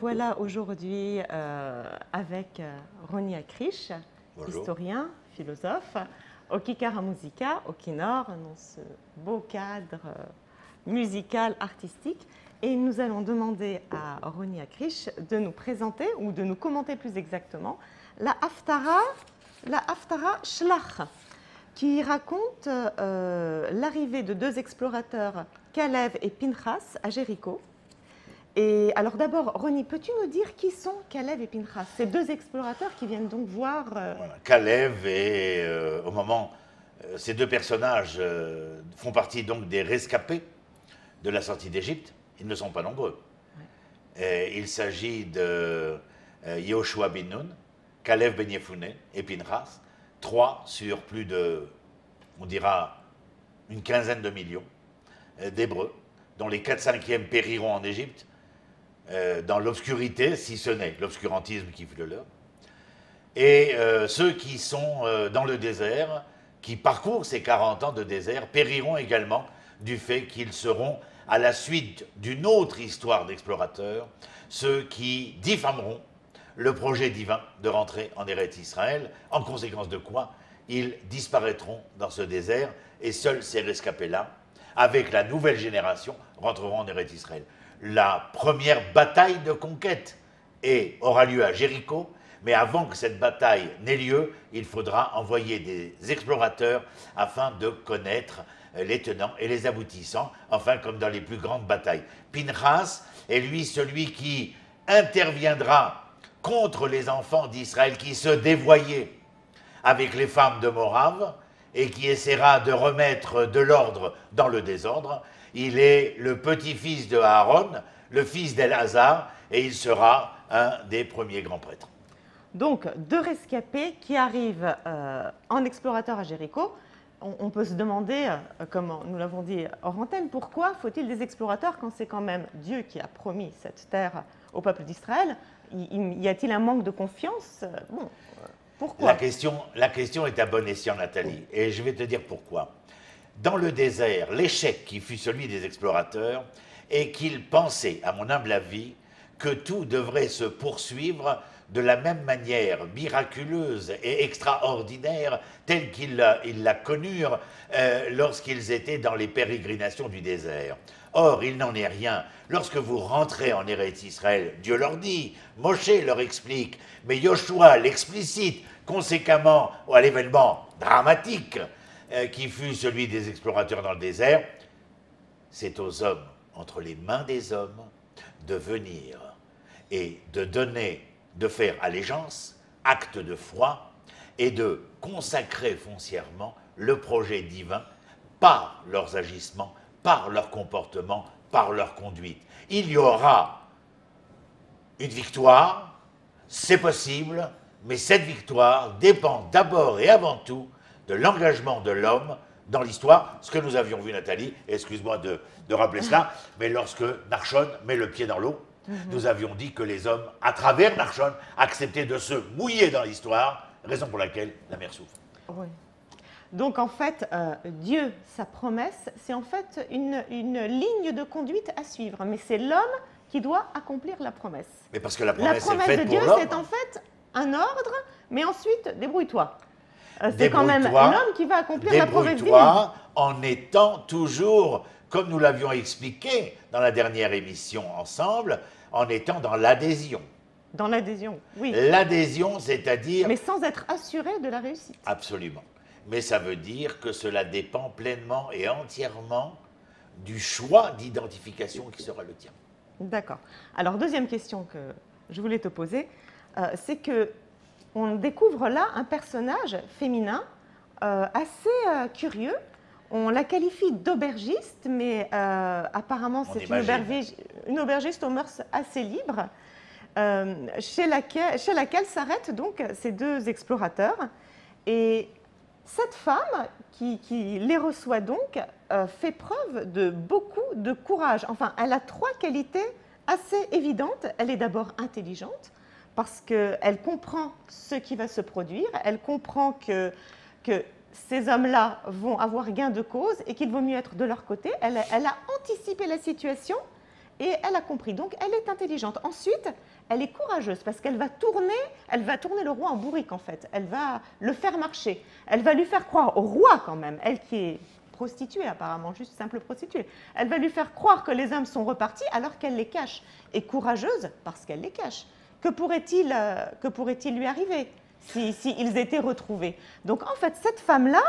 voilà aujourd'hui avec Roni Akrish, Bonjour. historien, philosophe, au Kikara Musica, au Kinor, dans ce beau cadre musical, artistique. Et nous allons demander à Roni Akrish de nous présenter, ou de nous commenter plus exactement, la Haftara Shlach, qui raconte l'arrivée de deux explorateurs, Kalev et Pinchas, à Jéricho. Et alors d'abord, Roni, peux-tu nous dire qui sont Kalev et Pinchas, ces deux explorateurs qui viennent donc voir... Voilà. Kalev et au moment, ces deux personnages font partie donc des rescapés de la sortie d'Égypte. Ils ne sont pas nombreux. Ouais. Il s'agit de Yehoshua bin Nun, Kalev ben Yefuneh et Pinchas, 3 sur plus de, on dira, une quinzaine de millions d'Hébreux, dont les 4/5 périront en Égypte, dans l'obscurité, si ce n'est l'obscurantisme qui fut le leur. Et ceux qui sont dans le désert, qui parcourent ces 40 ans de désert, périront également du fait qu'ils seront, à la suite d'une autre histoire d'explorateurs, ceux qui diffameront le projet divin de rentrer en Eretz Israël, en conséquence de quoi ils disparaîtront dans ce désert, et seuls ces rescapés-là, avec la nouvelle génération, rentreront en Eretz Israël. La première bataille de conquête aura lieu à Jéricho, mais avant que cette bataille n'ait lieu, il faudra envoyer des explorateurs afin de connaître les tenants et les aboutissants, enfin comme dans les plus grandes batailles. Pinchas est lui celui qui interviendra contre les enfants d'Israël qui se dévoyaient avec les femmes de Moab et qui essaiera de remettre de l'ordre dans le désordre. Il est le petit-fils de Aaron, le fils d'Elazar, et il sera un des premiers grands prêtres. Donc, deux rescapés qui arrivent en explorateur à Jéricho. On peut se demander, comme nous l'avons dit hors antenne, pourquoi faut-il des explorateurs quand c'est quand même Dieu qui a promis cette terre au peuple d'Israël? Y a-t-il un manque de confiance? Bon, pourquoi? La question est à bon escient, Nathalie, et je vais te dire pourquoi. Dans le désert, l'échec qui fut celui des explorateurs est qu'ils pensaient, à mon humble avis, que tout devrait se poursuivre de la même manière miraculeuse et extraordinaire telle qu'ils la connurent lorsqu'ils étaient dans les pérégrinations du désert. Or, il n'en est rien. Lorsque vous rentrez en Eretz Israël, Dieu leur dit, Moshe leur explique, mais Yoshua l'explicite conséquemment à l'événement dramatique qui fut celui des explorateurs dans le désert. C'est aux hommes, entre les mains des hommes, de venir et de donner, de faire allégeance, acte de foi, et de consacrer foncièrement le projet divin par leurs agissements, par leur comportement, par leur conduite. Il y aura une victoire, c'est possible, mais cette victoire dépend d'abord et avant tout de l'engagement de l'homme dans l'histoire, ce que nous avions vu, Nathalie, excuse-moi de rappeler cela, mais lorsque Nachshon met le pied dans l'eau, nous avions dit que les hommes, à travers Nachshon, acceptaient de se mouiller dans l'histoire, raison pour laquelle la mer souffre. Oui. Donc en fait, Dieu, sa promesse, c'est en fait une ligne de conduite à suivre, mais c'est l'homme qui doit accomplir la promesse. Mais parce que la promesse est faite de Dieu, pour l'homme. c'est en fait un ordre, mais ensuite, débrouille-toi. C'est quand même l'homme qui va accomplir la promesse divine. En étant toujours, comme nous l'avions expliqué dans la dernière émission ensemble, en étant dans l'adhésion. Dans l'adhésion, oui. L'adhésion, c'est-à-dire... Mais sans être assuré de la réussite. Absolument. Mais ça veut dire que cela dépend pleinement et entièrement du choix d'identification qui sera le tien. D'accord. Alors, deuxième question que je voulais te poser, c'est que on découvre là un personnage féminin assez curieux. On la qualifie d'aubergiste, mais apparemment c'est une aubergiste aux mœurs assez libres, chez laquelle s'arrêtent donc ces deux explorateurs. Et cette femme qui les reçoit donc fait preuve de beaucoup de courage. Enfin, elle a 3 qualités assez évidentes. Elle est d'abord intelligente, parce qu'elle comprend ce qui va se produire, elle comprend que ces hommes-là vont avoir gain de cause et qu'il vaut mieux être de leur côté. Elle a anticipé la situation et elle a compris. Donc, elle est intelligente. Ensuite, elle est courageuse parce qu'elle va tourner le roi en bourrique, en fait. Elle va le faire marcher. Elle va lui faire croire au roi, quand même, elle qui est prostituée, apparemment, juste simple prostituée. Elle va lui faire croire que les hommes sont repartis alors qu'elle les cache. Et courageuse parce qu'elle les cache. Que pourrait-il lui arriver s'ils étaient retrouvés? Donc, en fait, cette femme-là,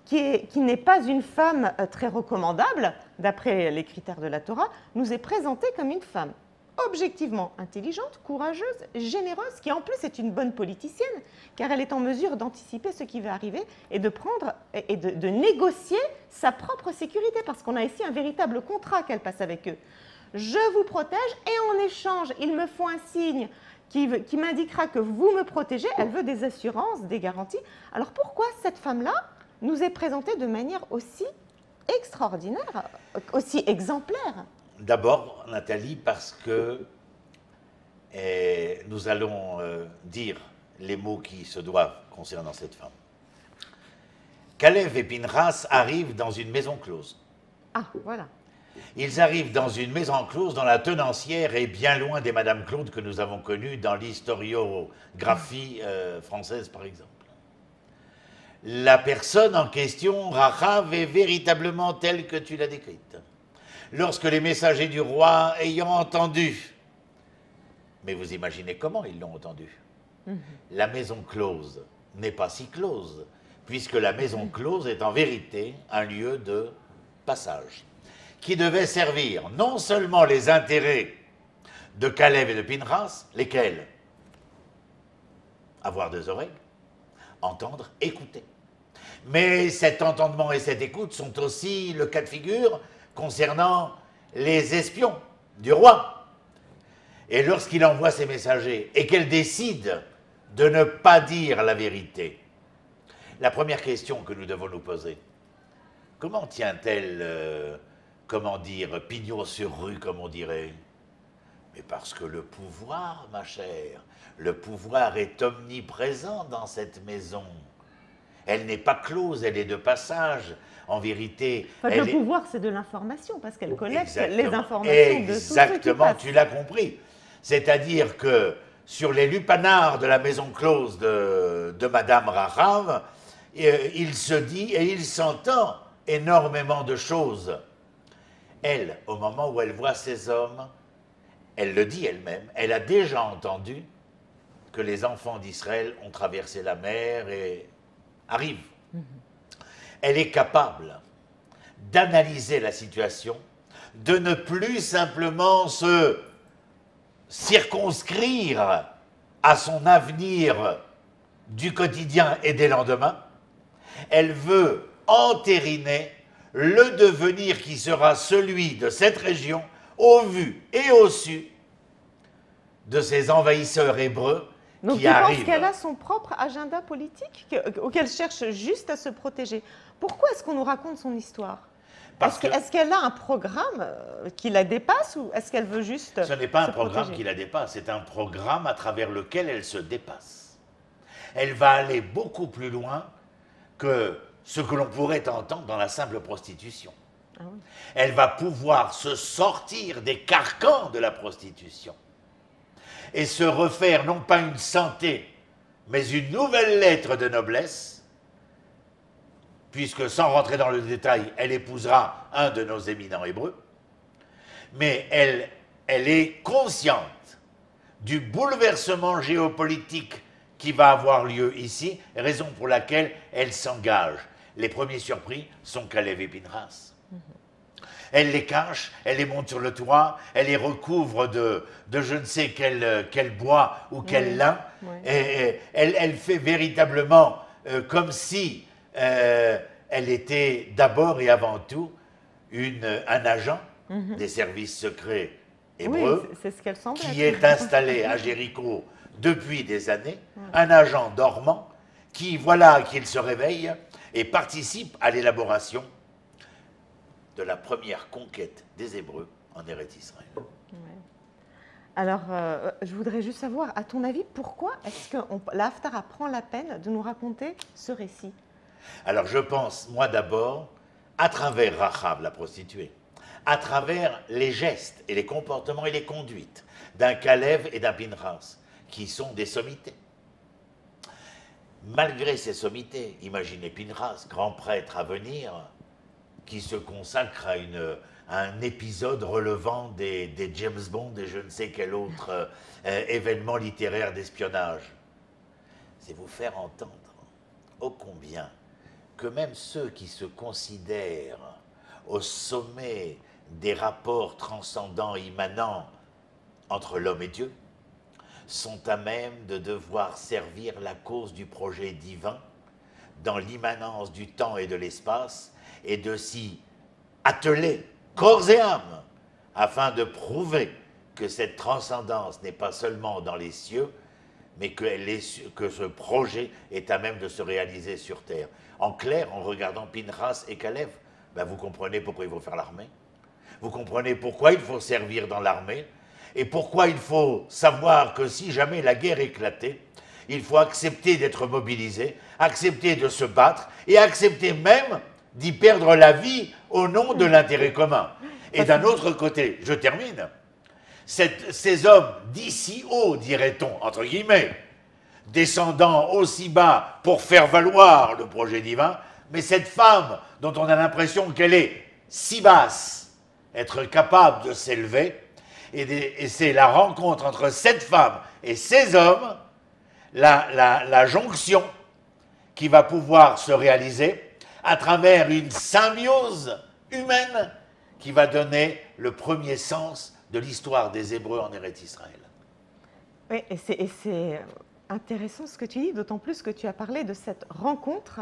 qui n'est pas une femme très recommandable, d'après les critères de la Torah, nous est présentée comme une femme objectivement intelligente, courageuse, généreuse, qui en plus est une bonne politicienne, car elle est en mesure d'anticiper ce qui va arriver et de prendre et de négocier sa propre sécurité, parce qu'on a ici un véritable contrat qu'elle passe avec eux. Je vous protège et en échange, ils me font un signe qui m'indiquera que vous me protégez. Elle veut des assurances, des garanties. Alors pourquoi cette femme-là nous est présentée de manière aussi extraordinaire, aussi exemplaire? D'abord, Nathalie, parce que nous allons dire les mots qui se doivent concernant cette femme. Kalev et Pinchas arrivent dans une maison close. Ah, voilà. Ils arrivent dans une maison close dont la tenancière est bien loin des Madame Claude que nous avons connues dans l'historiographie française, par exemple. La personne en question, Rachav, est véritablement telle que tu l'as décrite. Lorsque les messagers du roi ayant entendu, mais vous imaginez comment ils l'ont entendu, la maison close n'est pas si close, puisque la maison close est en vérité un lieu de passage, qui devait servir non seulement les intérêts de Kalev et de Pinchas, lesquels? Avoir deux oreilles, entendre, écouter. Mais cet entendement et cette écoute sont aussi le cas de figure concernant les espions du roi. Et lorsqu'il envoie ses messagers et qu'elle décide de ne pas dire la vérité, la première question que nous devons nous poser, comment tient-elle, comment dire, pignon sur rue, comme on dirait? Mais parce que le pouvoir, ma chère, le pouvoir est omniprésent dans cette maison. Elle n'est pas close, elle est de passage. En vérité... Enfin, le pouvoir, c'est de l'information, parce qu'elle collecte les informations de tous ceux qui passent. Exactement, tu l'as compris. C'est-à-dire que sur les lupanards de la maison close de Madame Rachav, il se dit et il s'entend énormément de choses. Elle, au moment où elle voit ces hommes, elle le dit elle-même, elle a déjà entendu que les enfants d'Israël ont traversé la mer et arrivent. Elle est capable d'analyser la situation, de ne plus simplement se circonscrire à son avenir du quotidien et des lendemains. Elle veut entériner le devenir qui sera celui de cette région au vu et au su de ces envahisseurs hébreux. Donc tu penses qu'elle a son propre agenda politique, auquel cherche juste à se protéger? Pourquoi est-ce qu'on nous raconte son histoire? Est-ce qu'elle a un programme qui la dépasse ou est-ce qu'elle veut juste Ce n'est pas un programme qui la dépasse, c'est un programme à travers lequel elle se dépasse. Elle va aller beaucoup plus loin que ce que l'on pourrait entendre dans la simple prostitution. Ah oui. Elle va pouvoir se sortir des carcans de la prostitution et se refaire non pas une santé, mais une nouvelle lettre de noblesse, puisque sans rentrer dans le détail, elle épousera un de nos éminents hébreux, mais elle est consciente du bouleversement géopolitique qui va avoir lieu ici, raison pour laquelle elle s'engage. Les premiers surpris sont Kalev et Pinchas. Elle les cache, elle les monte sur le toit, elle les recouvre de je ne sais quel bois ou quel lin. Oui. Et elle fait véritablement comme si elle était d'abord et avant tout un agent des services secrets hébreux, oui, ce qu'elle semble qui est installé à Jéricho depuis des années, un agent dormant qui, voilà qu'il se réveille et participe à l'élaboration de la première conquête des Hébreux en Eretz Israël. Ouais. Alors, je voudrais juste savoir, à ton avis, pourquoi est-ce que la Haftara prend la peine de nous raconter ce récit? Alors, je pense, moi d'abord, à travers Rachav, la prostituée, à travers les gestes et les comportements et les conduites d'un Kalev et d'un Pinchas, qui sont des sommités. Malgré ces sommités, imaginez Pinchas, grand prêtre à venir, qui se consacre à un épisode relevant des James Bond et je ne sais quel autre événement littéraire d'espionnage. C'est vous faire entendre, ô combien, que même ceux qui se considèrent au sommet des rapports transcendants, immanents entre l'homme et Dieu, sont à même de devoir servir la cause du projet divin dans l'immanence du temps et de l'espace et de s'y atteler corps et âme afin de prouver que cette transcendance n'est pas seulement dans les cieux, mais que ce projet est à même de se réaliser sur terre. En clair, en regardant Pinchas et Kalev, ben vous comprenez pourquoi il faut faire l'armée, vous comprenez pourquoi il faut servir dans l'armée, et pourquoi il faut savoir que si jamais la guerre éclatait, il faut accepter d'être mobilisé, accepter de se battre, et accepter même d'y perdre la vie au nom de l'intérêt commun. Et d'un autre côté, je termine, ces hommes d'ici haut, dirait-on, entre guillemets, descendant aussi bas pour faire valoir le projet divin, mais cette femme dont on a l'impression qu'elle est si basse, être capable de s'élever, et c'est la rencontre entre cette femme et ces hommes, la jonction qui va pouvoir se réaliser à travers une symbiose humaine qui va donner le premier sens de l'histoire des Hébreux en Eretz Israël. Oui, et c'est intéressant ce que tu dis, d'autant plus que tu as parlé de cette rencontre.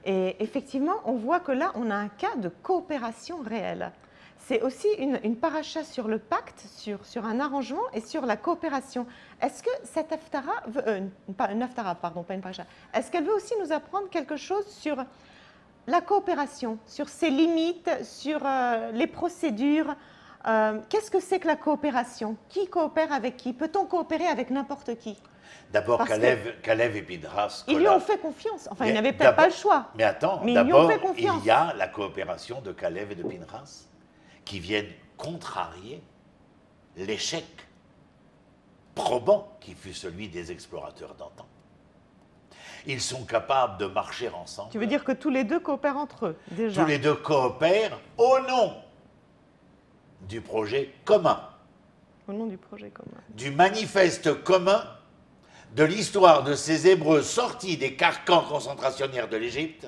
Et effectivement, on voit que là, on a un cas de coopération réelle. C'est aussi une paracha sur le pacte, sur un arrangement et sur la coopération. Est-ce que cette haftara, pas une haftara, pardon, pas une paracha, est-ce qu'elle veut aussi nous apprendre quelque chose sur la coopération, sur ses limites, sur les procédures? Qu'est-ce que c'est que la coopération? Qui coopère avec qui? Peut-on coopérer avec n'importe qui? D'abord, Kalev et Pinchas. Ils lui ont fait confiance. Enfin, ils n'avaient peut-être pas le choix. Mais attends, d'abord, il y a la coopération de Kalev et de Pinchas qui viennent contrarier l'échec probant qui fut celui des explorateurs d'antan. Ils sont capables de marcher ensemble. Tu veux dire que tous les deux coopèrent entre eux, déjà? Tous les deux coopèrent au nom du projet commun. Au nom du projet commun. Du manifeste commun de l'histoire de ces Hébreux sortis des carcans concentrationnaires de l'Égypte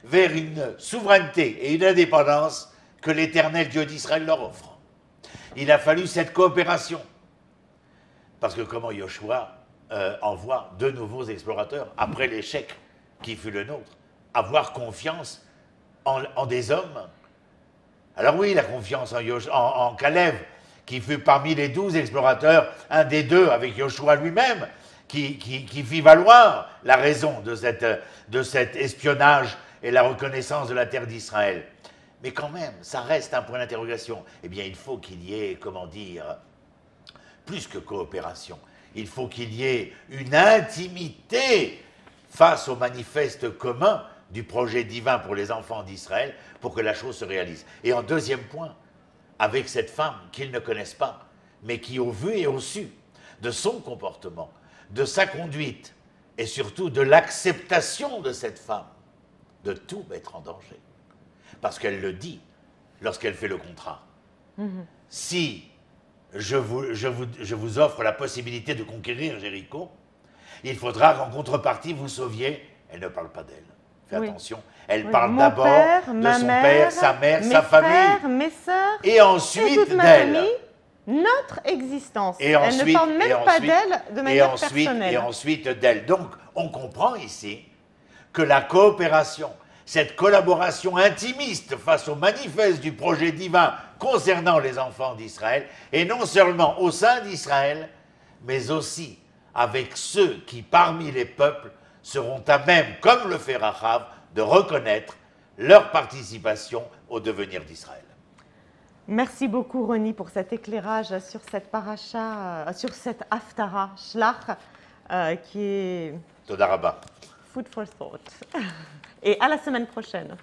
vers une souveraineté et une indépendance que l'Éternel Dieu d'Israël leur offre. Il a fallu cette coopération. Parce que comment Yoshua envoie de nouveaux explorateurs, après l'échec qui fut le nôtre, avoir confiance en des hommes. Alors oui, la confiance en Kalev, qui fut parmi les 12 explorateurs, un des deux avec Yoshua lui-même, qui fit valoir la raison de cet espionnage et la reconnaissance de la terre d'Israël. Mais quand même, ça reste un point d'interrogation. Eh bien, il faut qu'il y ait, comment dire, plus que coopération. Il faut qu'il y ait une intimité face au manifeste commun du projet divin pour les enfants d'Israël pour que la chose se réalise. Et en deuxième point, avec cette femme qu'ils ne connaissent pas, mais qui, au vu et au su de son comportement, de sa conduite et surtout de l'acceptation de cette femme, de tout mettre en danger. Parce qu'elle le dit lorsqu'elle fait le contrat. Si je vous offre la possibilité de conquérir Jéricho, il faudra qu'en contrepartie vous sauviez. Elle ne parle pas d'elle. Fais attention. Elle parle d'abord de son père, sa mère, sa famille. Mes frères, mes sœurs, et ensuite d'elle. Notre existence. Et ensuite, elle ne parle même pas d'elle de manière personnelle. Et ensuite d'elle. Donc, on comprend ici que la coopération, cette collaboration intimiste face au manifeste du projet divin concernant les enfants d'Israël, et non seulement au sein d'Israël, mais aussi avec ceux qui, parmi les peuples, seront à même, comme le fait Rachav, de reconnaître leur participation au devenir d'Israël. Merci beaucoup, Roni, pour cet éclairage sur cette paracha, sur cette haftara, Shlach, qui est Toda Rabba. Food for thought. Et à la semaine prochaine.